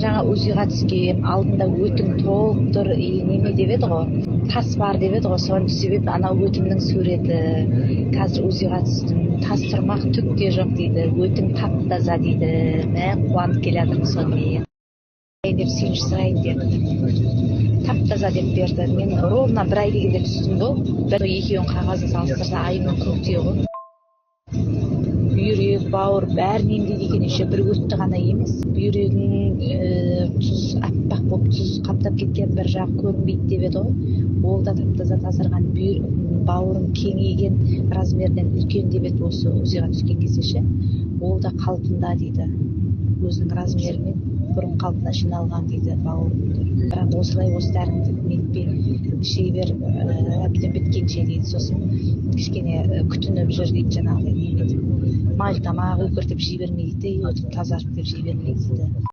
жаңа УЗИга түскем, алдында өтүң толуктур неме деп эди го, тас бар деп эди го, сонун себеп анау өтүмдүн сүрөтү. Қазір УЗИга түстүм, тас турмак түккө жок дейди, өтүң таптаза дейди. Мен кубанып келатырмын сону менен. Деп сүйүнүч сурайын деп таптаза деп берди. Мен ровно бир ай дегенде түстүм го. Бир экөөнүн кагазын салыштырса айымын көктөй го. Бүйрөк, бауыр бәрін емдейді екен, еще бір өтті ғана емес. Бүйрегің тұз аппақ болып тұз қаптап кеткен бір жақ көрінбейді деп еді ғой. Ол да таптаза тазарған, бауырың кеңейген размерден үлкен деп еді осы УЗИға түскен кезде ше. Ол да қалпында дейді. Өзінің размерімен бұрын қалпына жиналған дейді бауырым. Бірақ осылай осы дәріңді нетпей ішей бер, әбден біткенше дейді. Сосын кішкене күтініп жүр дейді жаңағыдай. Мал тамақ өкіртіп жей бермейді, өтіп тазарып деп жей бермейді дейді.